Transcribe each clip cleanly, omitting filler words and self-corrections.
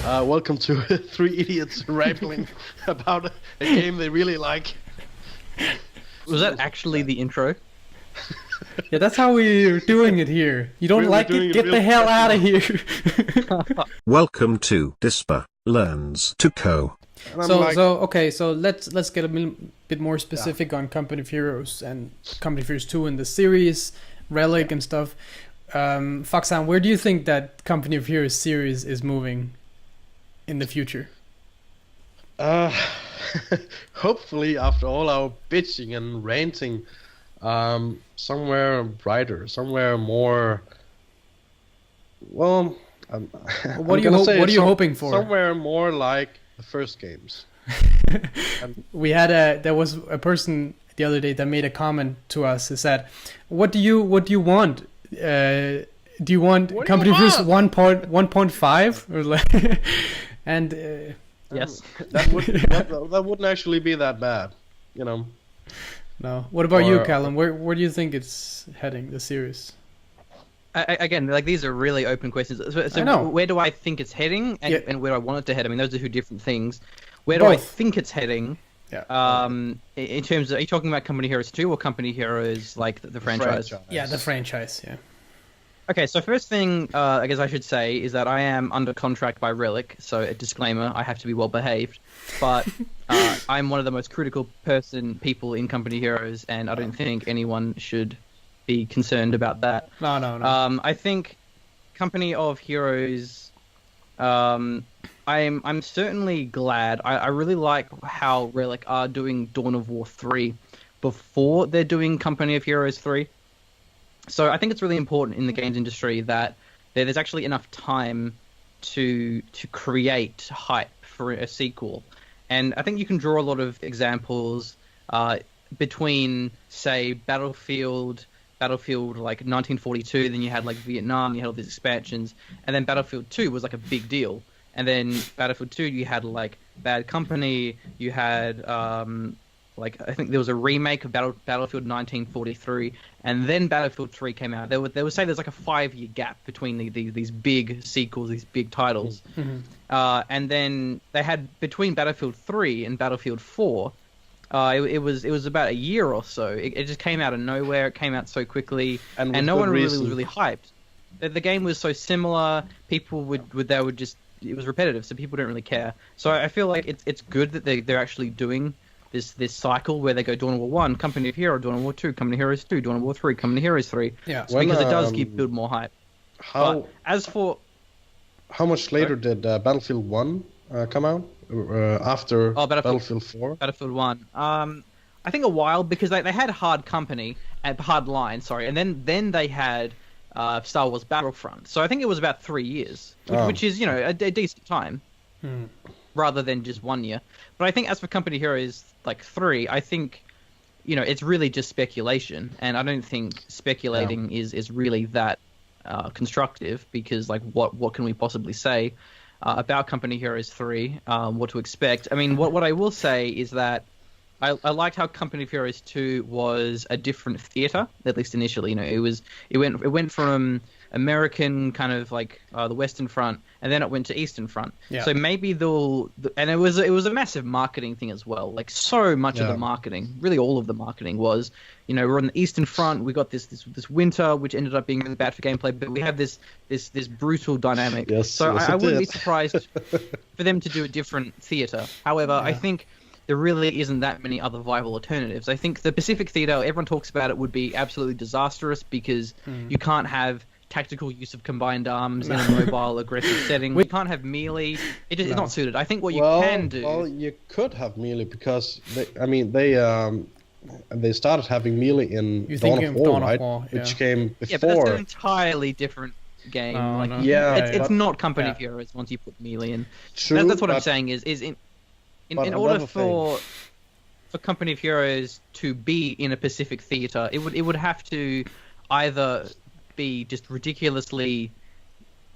Welcome to Three Idiots Rambling about a game they really like. Was that actually the intro? Yeah, that's how we're doing it here. You don't like it? Get the hell out of here. Welcome to Dispa Learns to Co. So let's get a bit more specific on Company of Heroes and Company of Heroes 2 in the series, Relic and stuff. Foxhound, where do you think that Company of Heroes series is moving in the future? Hopefully, after all our bitching and ranting, somewhere brighter, somewhere more. Well, what are you hoping for? Somewhere more like the first games. There was a person the other day that made a comment to us. Who said, "What do you want? Do you want Company of Heroes 1.5 or like?" And yes, that wouldn't actually be that bad, you know. No. What about you, Callum? Where do you think it's heading, the series? Again, like these are really open questions. So I know. Where do I think it's heading, and where do I want it to head? I mean, those are two different things. Where do I think it's heading? Yeah. In terms of, are you talking about Company Heroes 2 or Company Heroes like the franchise? Yeah, the franchise. Yeah. Okay, so first thing I guess I should say is that I am under contract by Relic, so a disclaimer: I have to be well behaved. But I'm one of the most critical people in Company Heroes, and I don't think anyone should be concerned about that. No. I think Company of Heroes. I'm certainly glad. I really like how Relic are doing Dawn of War 3 before they're doing Company of Heroes 3. So I think it's really important in the games industry that there's actually enough time to create hype for a sequel. And I think you can draw a lot of examples between, say, Battlefield like 1942, then you had like Vietnam, you had all these expansions, and then Battlefield 2 was like a big deal. And then Battlefield 2, you had like Bad Company, you had I think there was a remake of Battlefield 1943, and then Battlefield 3 came out. They would say there's like a 5-year gap between these big sequels, these big titles. Mm-hmm. And then they had between Battlefield 3 and Battlefield 4, it was about a year or so. It just came out of nowhere. It came out so quickly, and no one really was really hyped. The game was so similar. People it was repetitive, so people don't really care. So I feel like it's good that they're actually doing this cycle where they go Dawn of War 1, Company of Heroes, Dawn of War 2, Company of Heroes 2, Dawn of War 3, Company of Heroes 3. Yeah. Because it does build more hype. How much later did Battlefield 1 come out? After Battlefield 4? Battlefield 1. I think a while, because they had Hard Company and Hard Line, and then they had Star Wars Battlefront. So I think it was about 3 years, which is, a decent time. Rather than just 1 year. But I think as for Company Heroes like 3, I think it's really just speculation, and I don't think speculating is really that constructive, because like what can we possibly say about Company Heroes 3, what to expect. I mean, what I will say is that I liked how Company of Heroes 2 was a different theater, at least initially. It went from American kind of like the Western Front, and then it went to Eastern Front. Yeah. So maybe and it was a massive marketing thing as well. Like so much of the marketing, really all of the marketing was, we're on the Eastern Front. We got this winter, which ended up being really bad for gameplay, but we have this brutal dynamic. I wouldn't be surprised for them to do a different theater. However, I think there really isn't that many other viable alternatives. I think the Pacific Theater, everyone talks about it, would be absolutely disastrous because you can't have tactical use of combined arms in a mobile aggressive setting. We can't have melee. It's not suited. I think what you can do... Well, you could have melee because they started having melee in Dawn of War, right? Which came before. Yeah, but that's an entirely different game. It's not Company of Heroes once you put melee in. True, that's what I'm saying is in order for Company of Heroes to be in a Pacific theater, it would have to either be just ridiculously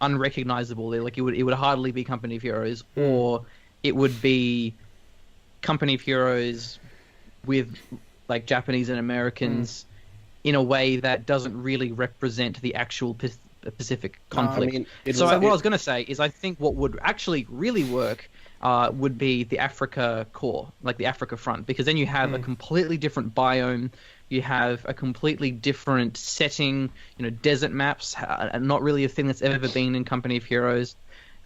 unrecognizable, like it would hardly be Company of Heroes, or it would be Company of Heroes with like Japanese and Americans in a way that doesn't really represent the actual a specific conflict. I mean, what I was going to say is I think what would actually really work would be the Africa core, like the Africa front, because then you have a completely different biome. You have a completely different setting, desert maps, not really a thing that's ever been in Company of Heroes.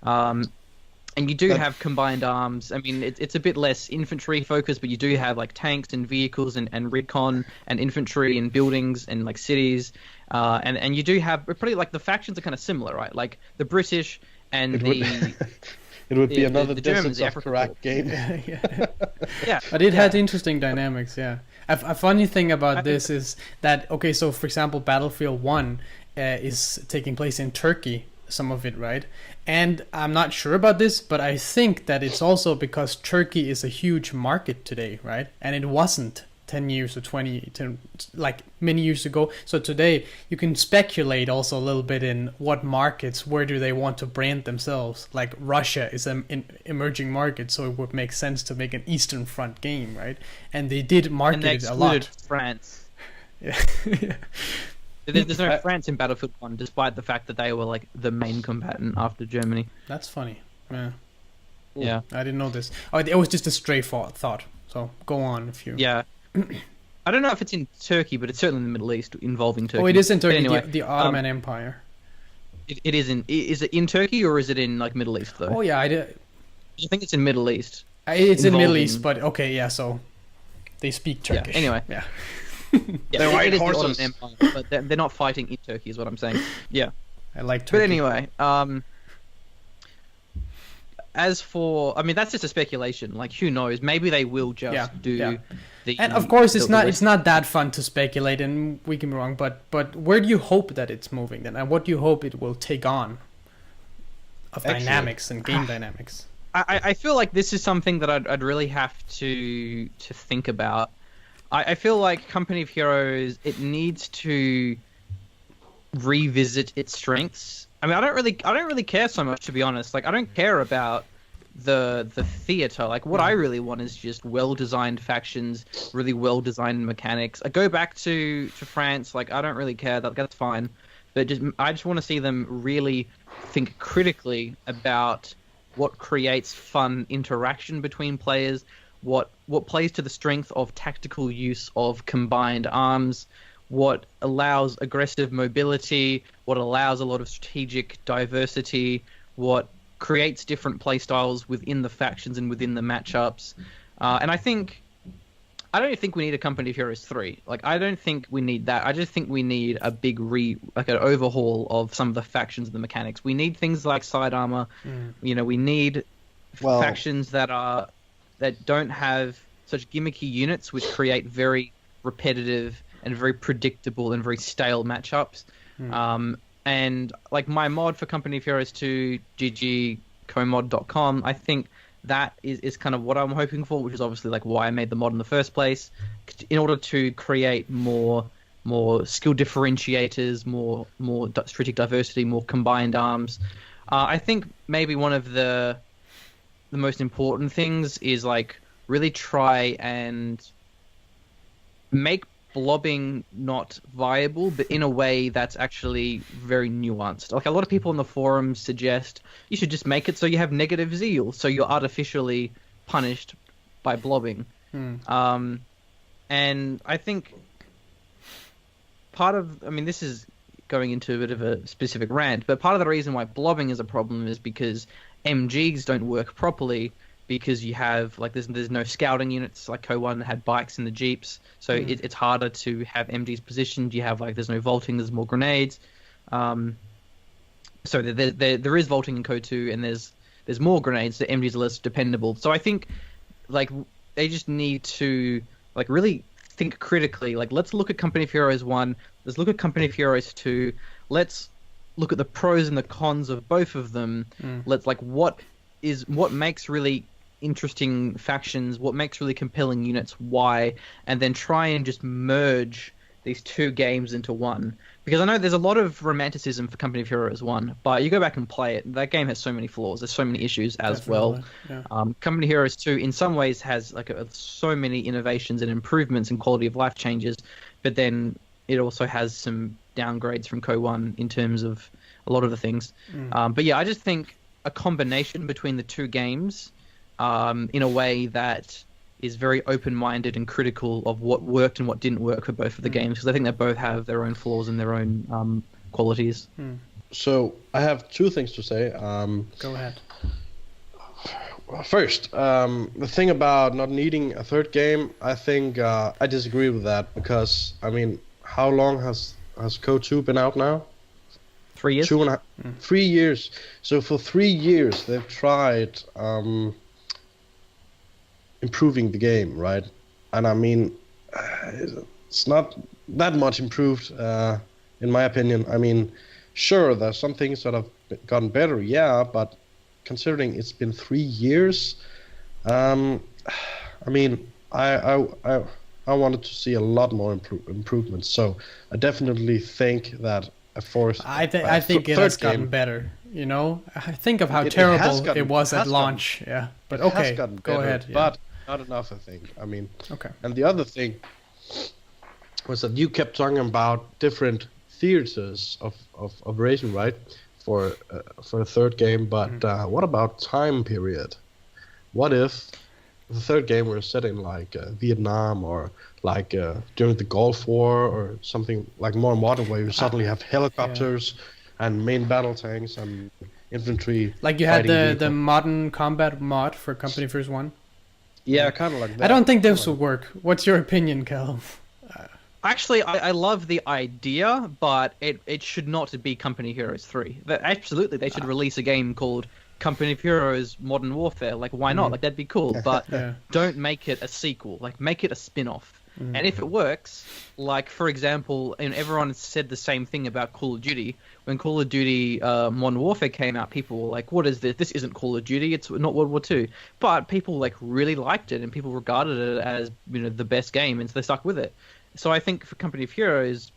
And you do have combined arms. I mean, it's a bit less infantry focused, but you do have like tanks and vehicles and recon and infantry and buildings and like cities. And you do have pretty like the factions are kind of similar, right? Like the British and it would be another the Deserts Germans, of Karak game. Yeah. But it had interesting dynamics, yeah. A funny thing about this is that, okay, so for example, Battlefield 1 is taking place in Turkey, some of it, right? And I'm not sure about this, but I think that it's also because Turkey is a huge market today, right? And it wasn't 10 years or 20, like many years ago. So today you can speculate also a little bit in what markets, where do they want to brand themselves? Like Russia is an emerging market, so it would make sense to make an Eastern Front game, right? And they did market it a lot. France. Yeah. There's no France in Battlefield 1, despite the fact that they were like the main combatant after Germany. That's funny. Yeah. Yeah. I didn't know this. Oh, it was just a stray thought. So go on if you. Yeah. I don't know if it's in Turkey, but it's certainly in the Middle East, involving Turkey. Oh, it is in Turkey. Anyway, the Ottoman Empire. It is in. Is it in Turkey or is it in like Middle East though? Oh yeah, I think it's in Middle East. It's in Middle East, but okay, yeah. So they speak Turkish. Yeah, anyway. Yeah. Yeah, white it is the horses. Ottoman Empire, but they're not fighting in Turkey, is what I'm saying. Yeah. I like Turkey. But anyway, as for, I mean, that's just a speculation. Like, who knows? Maybe they will just do the. And of course, it's not that fun to speculate, and we can be wrong. But where do you hope that it's moving then, and what do you hope it will take on of dynamics and game dynamics? I feel like this is something that I'd really have to think about. I feel like Company of Heroes, it needs to revisit its strengths. I mean, I don't really care so much, to be honest. Like, I don't care about the theater. Like, what I really want is just well-designed factions, really well-designed mechanics. I go back to France. Like, I don't really care. That's fine. But I just want to see them really think critically about what creates fun interaction between players, what plays to the strength of tactical use of combined arms, what allows aggressive mobility, what allows a lot of strategic diversity, what creates different playstyles within the factions and within the matchups. And I don't think we need a Company of Heroes 3. Like, I don't think we need that. I just think we need a big an overhaul of some of the factions and the mechanics. We need things like side armor. We need factions that don't have such gimmicky units, which create very repetitive and very predictable and very stale matchups. And like my mod for Company of Heroes 2, ggcomod.com, I think that is kind of what I'm hoping for, which is obviously like why I made the mod in the first place, in order to create more skill differentiators, more strategic diversity, more combined arms. I think maybe one of the most important things is like really try and make blobbing not viable, but in a way that's actually very nuanced. Like, a lot of people in the forums suggest you should just make it so you have negative zeal, so you're artificially punished by blobbing. And I think this is going into a bit of a specific rant, but part of the reason why blobbing is a problem is because MGs don't work properly, because you have like there's no scouting units. Like CoH2 had bikes in the jeeps, so it's harder to have MGs positioned. You have there's no vaulting, there's more grenades. So there is vaulting in CoH2, and there's more grenades. The MGs are less dependable. So I think like they just need to like really think critically. Like, let's look at Company of Heroes 1. Let's look at Company of Heroes 2. Let's look at the pros and the cons of both of them. Let's like what makes really interesting factions, what makes really compelling units, why, and then try and just merge these two games into one. Because I know there's a lot of romanticism for Company of Heroes 1, but you go back and play it, that game has so many flaws, there's so many issues as well. Company of Heroes 2 in some ways has like so many innovations and improvements and quality of life changes, but then it also has some downgrades from CoH2 in terms of a lot of the things. But yeah, I just think a combination between the two games, in a way that is very open-minded and critical of what worked and what didn't work for both of the games, because I think they both have their own flaws and their own qualities. So I have two things to say. Go ahead. First, the thing about not needing a third game, I think I disagree with that, because I mean, how long has CoH2 been out now? 3 years. 3 years. So for 3 years they've tried improving the game, right? And I mean, it's not that much improved, in my opinion. I mean, sure, there's some things that have gotten better, yeah, but considering it's been 3 years, I mean, I wanted to see a lot more improvements. So I definitely think that a fourth. I think it has gotten better. You know, I think of how terrible it was at launch. Yeah, but okay, go ahead. Yeah. But not enough, I think. I mean, okay. And the other thing was that you kept talking about different theaters of operation, right? For a third game, but what about time period? What if the third game were set in like Vietnam, or like during the Gulf War, or something like more modern, where you suddenly have helicopters and main battle tanks and infantry? Like you had the modern combat mod for Company First 1? Yeah, kind of like that. I don't think this would work. What's your opinion, Cal? Actually, I love the idea, but it should not be Company of Heroes 3. Absolutely, they should release a game called Company of Heroes Modern Warfare. Like, why not? Like, that'd be cool. But don't make it a sequel. Like, make it a spin-off. And if it works, like, for example, and everyone said the same thing about Call of Duty. When Call of Duty Modern Warfare came out, people were like, what is this? This isn't Call of Duty. It's not World War II. But people, like, really liked it, and people regarded it as, you know, the best game, and so they stuck with it. So I think for Company of Heroes,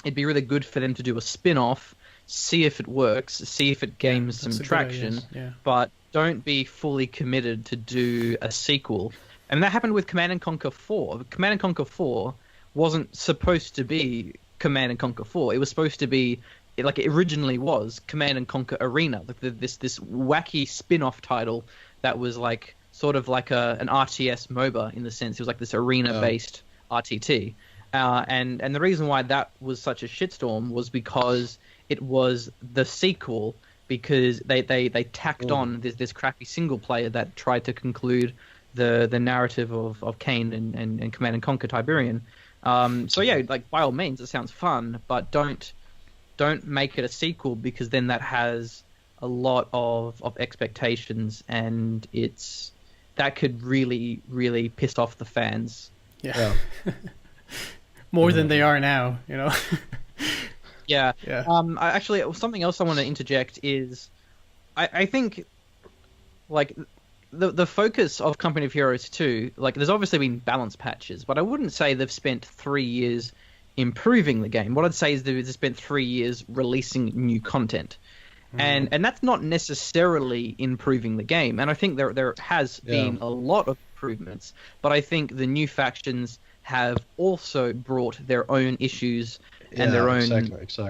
it'd be really good for them to do a spin-off, see if it works, see if it gains some traction, but don't be fully committed to do a sequel. And that happened with Command & Conquer 4. Command & Conquer 4 wasn't supposed to be Command & Conquer 4. It was supposed to be, like it originally was, Command & Conquer Arena, like this wacky spin-off title that was like sort of like an RTS MOBA in the sense. It was like this arena-based RTT, and the reason why that was such a shitstorm was because it was the sequel, because they tacked on this crappy single player that tried to conclude the narrative of Kane and Command and Conquer Tiberian. So yeah, like by all means, it sounds fun, but don't make it a sequel, because then that has a lot of expectations, and that could really piss off the fans. Yeah. More than they are now, you know. Yeah. Actually, something else I want to interject is, I think, like, the focus of Company of Heroes 2, like, there's obviously been balance patches, but I wouldn't say they've spent 3 years improving the game. What I'd say is they've spent 3 years releasing new content. And that's not necessarily improving the game. And I think there has been a lot of improvements, but I think the new factions have also brought their own issues and their own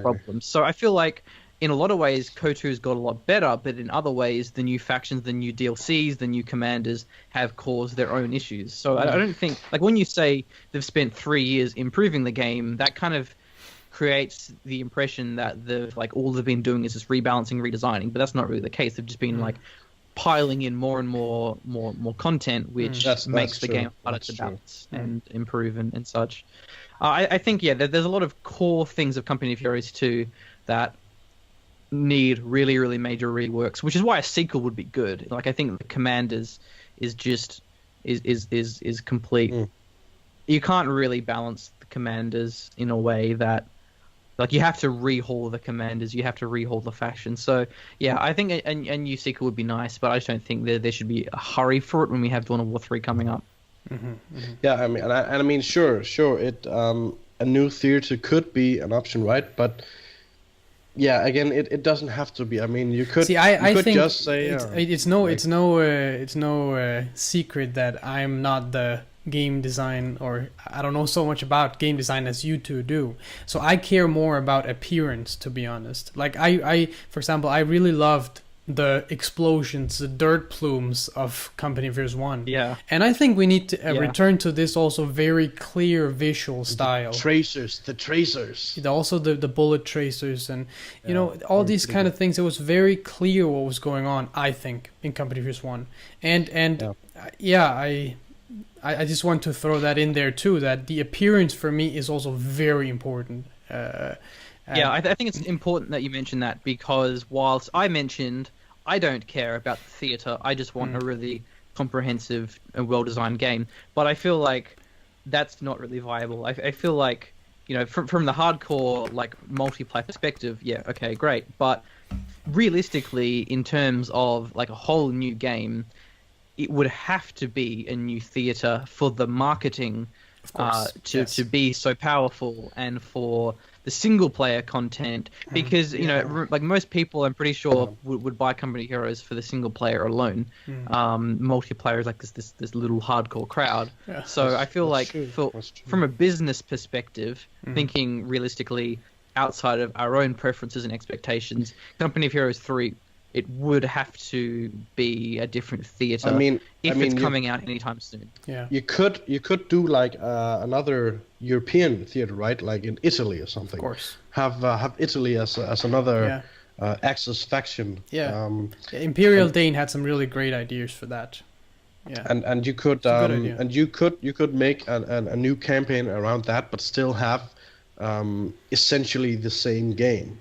problems. So I feel like in a lot of ways CoH2's got a lot better, but in other ways the new factions, the new DLCs, the new commanders have caused their own issues. So I don't think, like, when you say they've spent 3 years improving the game, that kind of creates the impression that all they've been doing is just rebalancing, redesigning, but that's not really the case. They've just been like piling in more and more content, which makes the game harder to balance and improve and such. I think there's a lot of core things of Company of Heroes 2 that need really major reworks, which is why a sequel would be good. Like, I think the Commanders is complete. You can't really balance the Commanders in a way that, like, you have to rehaul the Commanders, you have to rehaul the factions. So yeah, I think a new sequel would be nice, but I just don't think there should be a hurry for it when we have Dawn of War 3 coming up. Yeah, I mean, I mean, sure, it a new theater could be an option, right? But yeah, again, it doesn't have to be. I mean, you could. See, I could think just say it's no secret that I'm not the game design, or I don't know so much about game design as you two do. So I care more about appearance, to be honest. Like I for example, I really loved the explosions, the dirt plumes of Company of Heroes 1. Yeah. And I think we need to return to this also very clear visual style. The tracers. Also the bullet tracers and, you know, all these kind of things. It was very clear what was going on, I think, in Company of Heroes 1. And I just want to throw that in there too, that the appearance for me is also very important. I think it's important that you mention that, because whilst I mentioned I don't care about the theater, I just want a really comprehensive and well-designed game. But I feel like that's not really viable. I feel like, you know, from the hardcore like multiplayer perspective, yeah, okay, great. But realistically, in terms of like a whole new game, it would have to be a new theater for the marketing to be so powerful, and for the single player content, because you know, like most people, I'm pretty sure would buy Company Heroes for the single player alone. Multiplayer is like this little hardcore crowd. So I feel like from a business perspective, thinking realistically outside of our own preferences and expectations, Company of Heroes 3, it would have to be a different theater. If it's coming out anytime soon. Yeah, you could do like another European theater, right? Like in Italy or something. Of course. Have Italy as another Axis faction. Yeah. Imperial Dane had some really great ideas for that. Yeah. And you could you could make a new campaign around that, but still have essentially the same game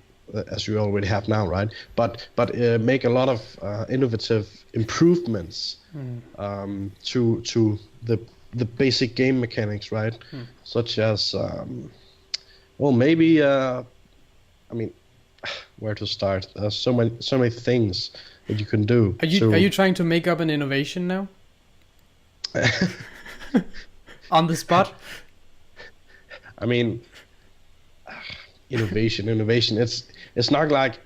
as you already have now, right? But make a lot of innovative improvements to the basic game mechanics, right? Such as maybe where to start? There's so many things that you can do. Are you trying to make up an innovation now? On the spot? I mean, innovation. It's not like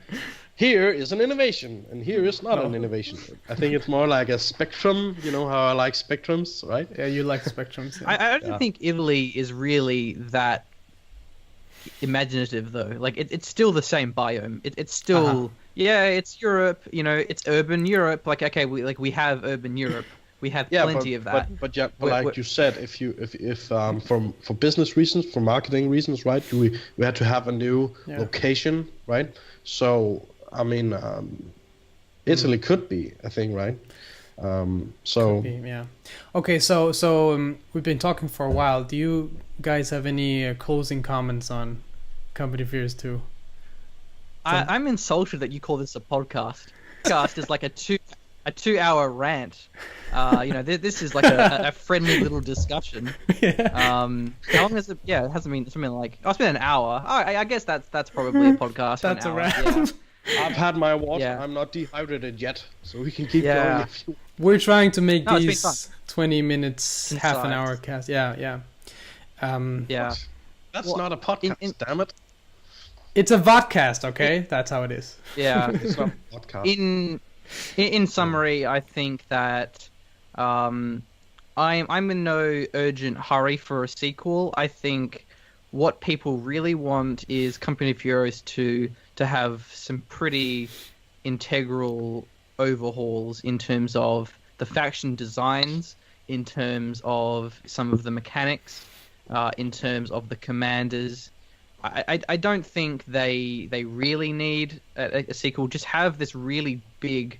here is an innovation and here is not an innovation. I think it's more like a spectrum. You know how I like spectrums, right? Yeah, you like spectrums. Yeah. I don't think Italy is really that imaginative though. Like it's still the same biome. It's still it's Europe. You know, it's urban Europe. Like okay, we have urban Europe. We have plenty of that. But like you said, if for business reasons, for marketing reasons, right? We had to have a new location, right? So I mean, Italy could be a thing, right? Could be, yeah. Okay, so we've been talking for a while. Do you guys have any closing comments on Company of Heroes 2? I'm insulted that you call this a podcast. Podcast is like a 2-hour rant. You know, this is like a friendly little discussion. How long has it? Yeah, it hasn't been something like. Oh, it's been an hour. I guess that's probably a podcast. That's an hour. a wrap. I've had my water. Yeah. I'm not dehydrated yet, so we can keep going. We're trying to make these 20 minutes, half an hour cast. Yeah. That's not a podcast. Damn it. It's a vodcast, okay? That's how it is. Yeah. It's not a podcast. In summary, I think that I'm in no urgent hurry for a sequel. I think what people really want is Company of Heroes to have some pretty integral overhauls in terms of the faction designs, in terms of some of the mechanics, in terms of the commanders. I don't think they really need a sequel. Just have this really big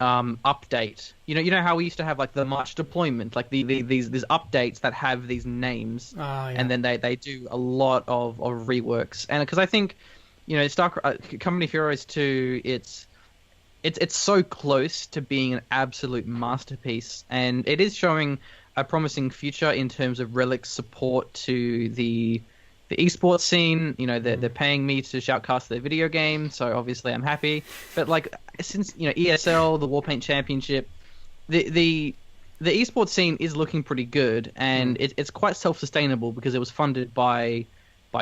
update. You know how we used to have like the March deployment, like these updates that have these names, and then they do a lot of reworks. And because I think, you know, Company of Heroes 2, it's so close to being an absolute masterpiece, and it is showing a promising future in terms of Relic's support to the esports scene. You know, they're paying me to shoutcast their video game, so obviously I'm happy. But like, since, you know, ESL, the Warpaint Championship, the esports scene is looking pretty good, and it's quite self-sustainable because it was funded by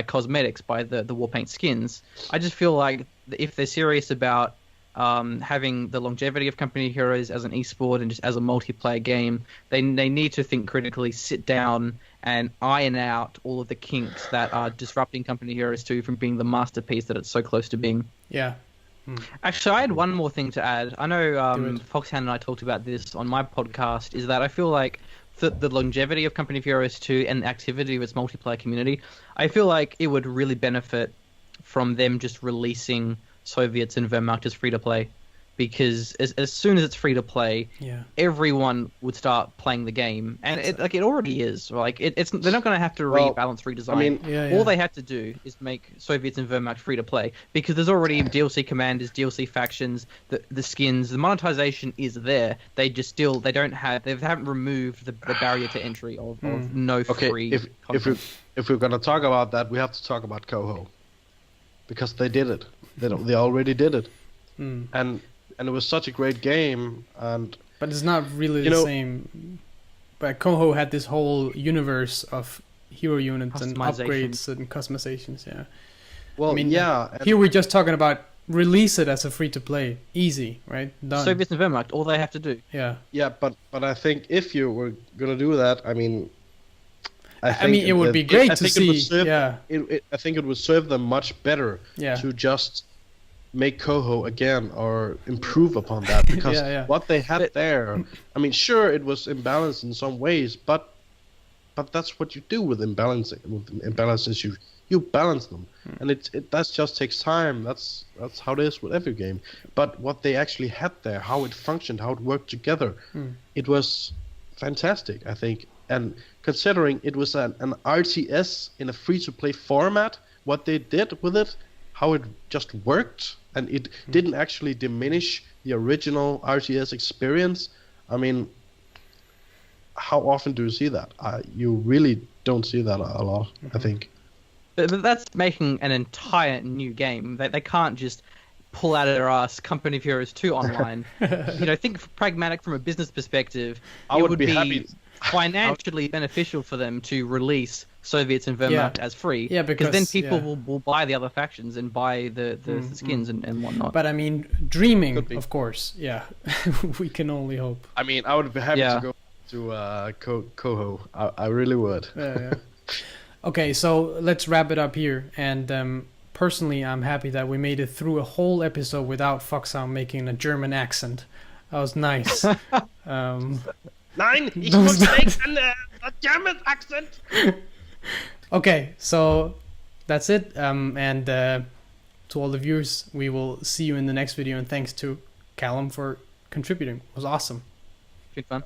cosmetics, by the Warpaint skins. I just feel like if they're serious about having the longevity of Company of Heroes as an esport and just as a multiplayer game, they need to think critically, sit down and iron out all of the kinks that are disrupting Company of Heroes 2 from being the masterpiece that it's so close to being. Yeah. Actually, I had one more thing to add. I know Foxhound and I talked about this on my podcast, is that I feel like the longevity of Company of Heroes 2 and the activity of its multiplayer community, I feel like it would really benefit from them just releasing Soviets and Wehrmacht as free-to-play. Because as soon as it's free-to-play, everyone would start playing the game. And it already is. Like they're not going to have to rebalance, redesign. I mean, all they have to do is make Soviets and Wehrmacht free-to-play. Because there's already DLC commanders, DLC factions, the skins, the monetization is there. They haven't removed the barrier to entry of no free content. If we're going to talk about that, we have to talk about CoH2. Because they did it. They already did it. And it was such a great game, but it's not really the same. But CoH2 had this whole universe of hero units and upgrades and customizations. Yeah. Well, I mean, here we're just talking about release it as a free to play, easy, right? Done. Soviets and Wehrmacht, all they have to do. Yeah. Yeah, but I think if you were gonna do that, I mean, it would be great to see. I think it would serve them much better to just make CoH2 again or improve upon that, because what they had there, I mean, sure, it was imbalanced in some ways, but that's what you do with imbalancing. With imbalances, you balance them, and that just takes time. That's how it is with every game. But what they actually had there, how it functioned, how it worked together, it was fantastic, I think. And considering it was an RTS in a free-to-play format, what they did with it, how it just worked, and it didn't actually diminish the original RTS experience. I mean, how often do you see that? You really don't see that a lot, I think. But that's making an entire new game. They can't just pull out of their ass Company of Heroes 2 online. Think pragmatic from a business perspective. I would be happy. Financially beneficial for them to release Soviets and Wehrmacht as free. Yeah, because then people will buy the other factions and buy the skins and whatnot. But I mean, dreaming, of course. Yeah, we can only hope. I mean, I would be happy to go to CoH2. I really would. Okay, so let's wrap it up here. And personally, I'm happy that we made it through a whole episode without Foxhound making a German accent. That was nice. Nein, ich muss make a German accent. Okay, so that's it. And to all the viewers, we will see you in the next video. And thanks to Callum for contributing. It was awesome. Good fun.